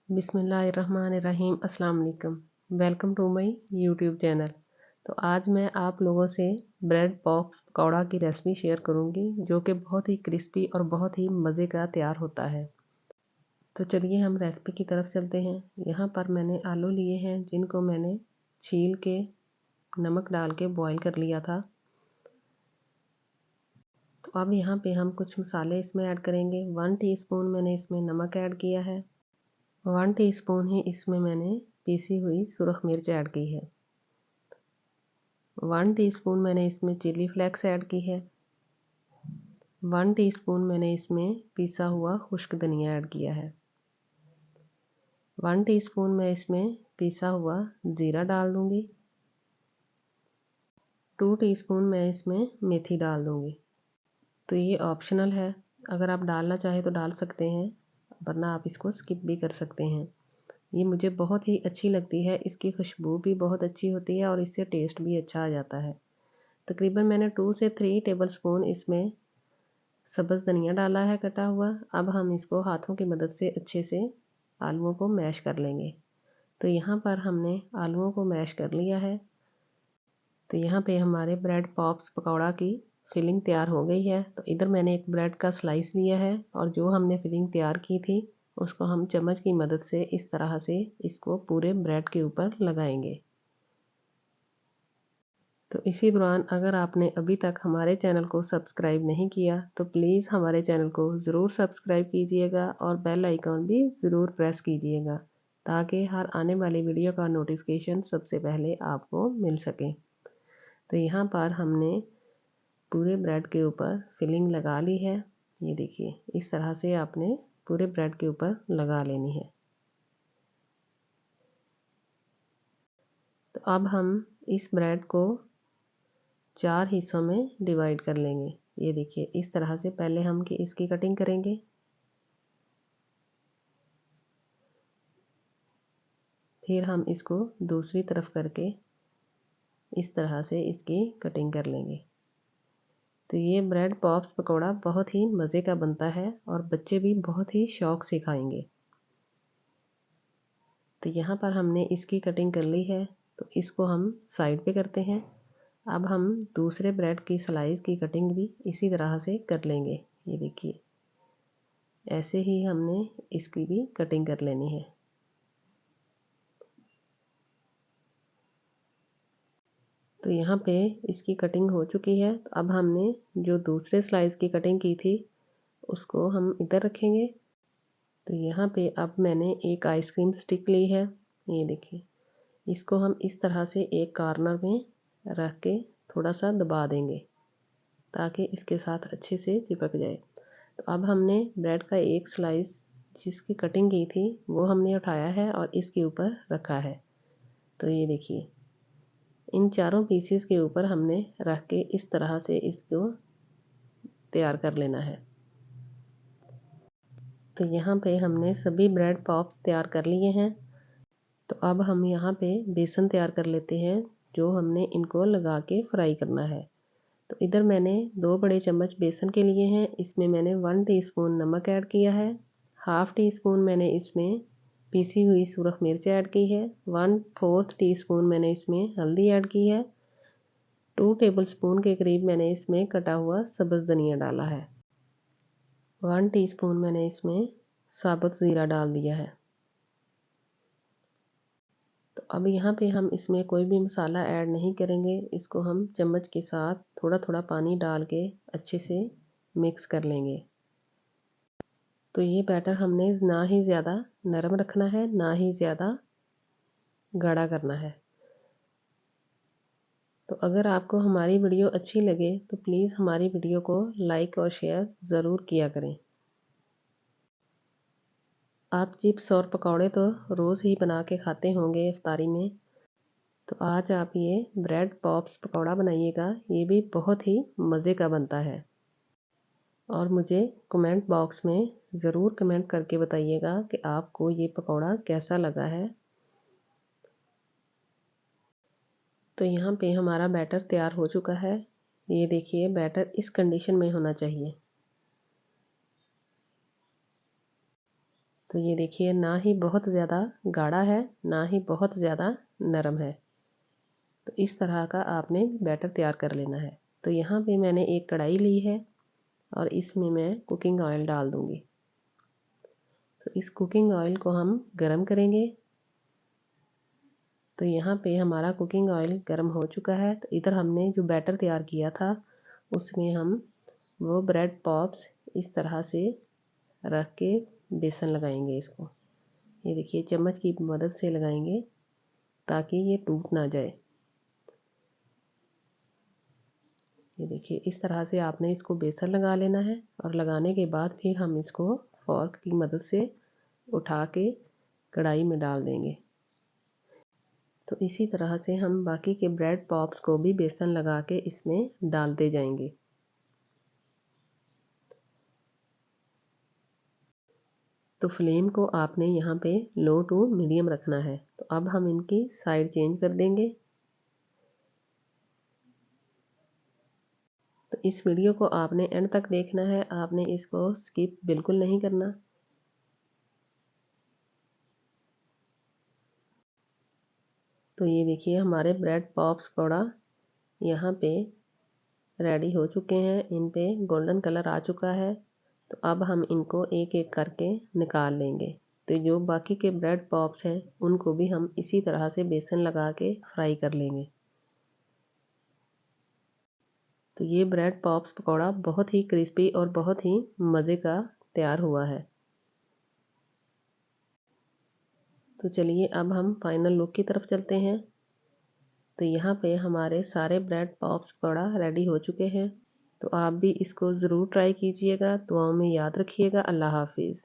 बिस्मिल्लाहिर्रहमानिर्रहीम। अस्सलाम वालेकुम। Welcome to my YouTube channel. तो आज मैं आप लोगों से ब्रेड पॉप्स पकौड़ा की रेसिपी शेयर करूंगी, जो कि बहुत ही क्रिस्पी और बहुत ही मज़े का तैयार होता है। तो चलिए हम रेसिपी की तरफ चलते हैं। यहाँ पर मैंने आलू लिए हैं, जिनको मैंने छील के नमक डाल के बॉईल कर लिया था। तो अब यहाँ पे हम कुछ मसाले इसमें ऐड करेंगे। 1 टीस्पून मैंने इसमें नमक ऐड किया है। 1 टीस्पून ही इसमें मैंने पीसी हुई सुरख मिर्च ऐड की है। 1 टीस्पून मैंने इसमें चिली फ्लेक्स ऐड की है। 1 टीस्पून मैंने इसमें पिसा हुआ खुश्क धनिया ऐड किया है। 1 टीस्पून मैं इसमें पिसा हुआ ज़ीरा डाल दूँगी। 2 टीस्पून मैं इसमें मेथी डाल दूँगी। तो ये ऑप्शनल है, अगर आप डालना चाहें तो डाल सकते हैं, वरना आप इसको स्किप भी कर सकते हैं। ये मुझे बहुत ही अच्छी लगती है, इसकी खुशबू भी बहुत अच्छी होती है और इससे टेस्ट भी अच्छा आ जाता है। तकरीबन मैंने 2 से 3 टेबलस्पून इसमें सब्ज़ धनिया डाला है कटा हुआ। अब हम इसको हाथों की मदद से अच्छे से आलूओं को मैश कर लेंगे। तो यहाँ पर हमने आलूओं को मैश कर लिया है। तो यहाँ पे हमारे ब्रेड पॉप्स पकौड़ा की फिलिंग तैयार हो गई है। तो इधर मैंने एक ब्रेड का स्लाइस लिया है और जो हमने फिलिंग तैयार की थी उसको हम चम्मच की मदद से इस तरह से इसको पूरे ब्रेड के ऊपर लगाएंगे। तो इसी दौरान अगर आपने अभी तक हमारे चैनल को सब्सक्राइब नहीं किया तो प्लीज़ हमारे चैनल को ज़रूर सब्सक्राइब कीजिएगा और बेल आइकॉन भी ज़रूर प्रेस कीजिएगा, ताकि हर आने वाली वीडियो का नोटिफिकेशन सबसे पहले आपको मिल सके। तो यहाँ पर हमने पूरे ब्रेड के ऊपर फिलिंग लगा ली है। ये देखिए, इस तरह से आपने पूरे ब्रेड के ऊपर लगा लेनी है। तो अब हम इस ब्रेड को 4 हिस्सों में डिवाइड कर लेंगे। ये देखिए, इस तरह से पहले हम इसकी कटिंग करेंगे। फिर हम इसको दूसरी तरफ करके इस तरह से इसकी कटिंग कर लेंगे। तो ये ब्रेड पॉप्स पकौड़ा बहुत ही मज़े का बनता है और बच्चे भी बहुत ही शौक़ से खाएंगे। तो यहाँ पर हमने इसकी कटिंग कर ली है, तो इसको हम साइड पे करते हैं। अब हम दूसरे ब्रेड की स्लाइस की कटिंग भी इसी तरह से कर लेंगे। ये देखिए, ऐसे ही हमने इसकी भी कटिंग कर लेनी है। तो यहाँ पे इसकी कटिंग हो चुकी है। तो अब हमने जो दूसरे स्लाइस की कटिंग की थी उसको हम इधर रखेंगे। तो यहाँ पे अब मैंने एक आइसक्रीम स्टिक ली है। ये देखिए, इसको हम इस तरह से एक कॉर्नर में रख के थोड़ा सा दबा देंगे ताकि इसके साथ अच्छे से चिपक जाए। तो अब हमने ब्रेड का एक स्लाइस जिसकी कटिंग की थी वो हमने उठाया है और इसके ऊपर रखा है। तो ये देखिए, इन चारों पीसेस के ऊपर हमने रख के इस तरह से इसको तैयार कर लेना है। तो यहाँ पे हमने सभी ब्रेड पॉप्स तैयार कर लिए हैं। तो अब हम यहाँ पे बेसन तैयार कर लेते हैं, जो हमने इनको लगा के फ्राई करना है। तो इधर मैंने 2 बड़े चम्मच बेसन के लिए हैं। इसमें मैंने 1 टीस्पून नमक ऐड किया है। हाफ़ टीस्पून मैंने इसमें पीसी हुई सुरख मिर्च ऐड की है। 1/4 टीस्पून मैंने इसमें हल्दी ऐड की है। 2 टेबलस्पून के करीब मैंने इसमें कटा हुआ सब्ज़ धनिया डाला है। 1 टीस्पून मैंने इसमें साबुत ज़ीरा डाल दिया है। तो अब यहाँ पे हम इसमें कोई भी मसाला ऐड नहीं करेंगे। इसको हम चम्मच के साथ थोड़ा थोड़ा पानी डाल के अच्छे से मिक्स कर लेंगे। तो ये बैटर हमने ना ही ज़्यादा नरम रखना है, ना ही ज़्यादा गाढ़ा करना है। तो अगर आपको हमारी वीडियो अच्छी लगे तो प्लीज़ हमारी वीडियो को लाइक और शेयर ज़रूर किया करें। आप चिप्स और पकौड़े तो रोज़ ही बना के खाते होंगे इफ्तारी में। तो आज आप ये ब्रेड पॉप्स पकौड़ा बनाइएगा, ये भी बहुत ही मज़े का बनता है। और मुझे कमेंट बॉक्स में ज़रूर कमेंट करके बताइएगा कि आपको ये पकौड़ा कैसा लगा है। तो यहाँ पे हमारा बैटर तैयार हो चुका है। ये देखिए, बैटर इस कंडीशन में होना चाहिए। तो ये देखिए, ना ही बहुत ज़्यादा गाढ़ा है ना ही बहुत ज़्यादा नरम है। तो इस तरह का आपने बैटर तैयार कर लेना है। तो यहाँ पे मैंने एक कढ़ाई ली है और इसमें मैं कुकिंग ऑयल डाल दूँगी। तो इस कुकिंग ऑयल को हम गरम करेंगे। तो यहाँ पे हमारा कुकिंग ऑयल गरम हो चुका है। तो इधर हमने जो बैटर तैयार किया था उसमें हम वो ब्रेड पॉप्स इस तरह से रख के बेसन लगाएंगे इसको। ये देखिए, चम्मच की मदद से लगाएंगे ताकि ये टूट ना जाए। ये देखिए, इस तरह से आपने इसको बेसन लगा लेना है और लगाने के बाद फिर हम इसको फॉर्क की मदद से उठा के कढ़ाई में डाल देंगे। तो इसी तरह से हम बाकी के ब्रेड पॉप्स को भी बेसन लगा के इसमें डालते जाएंगे। तो फ्लेम को आपने यहाँ पे लो टू मीडियम रखना है। तो अब हम इनकी साइड चेंज कर देंगे। तो इस वीडियो को आपने एंड तक देखना है, आपने इसको स्किप बिल्कुल नहीं करना। तो ये देखिए, हमारे ब्रेड पॉप्स पकौड़ा यहाँ पे रेडी हो चुके हैं, इन पे गोल्डन कलर आ चुका है। तो अब हम इनको एक एक करके निकाल लेंगे। तो जो बाकी के ब्रेड पॉप्स हैं उनको भी हम इसी तरह से बेसन लगा के फ्राई कर लेंगे। तो ये ब्रेड पॉप्स पकौड़ा बहुत ही क्रिस्पी और बहुत ही मज़े का तैयार हुआ है। तो चलिए अब हम फाइनल लुक की तरफ चलते हैं। तो यहाँ पे हमारे सारे ब्रेड पॉप्स पकौड़ा रेडी हो चुके हैं। तो आप भी इसको ज़रूर ट्राई कीजिएगा। दुआओं में याद रखिएगा। अल्लाह हाफिज़।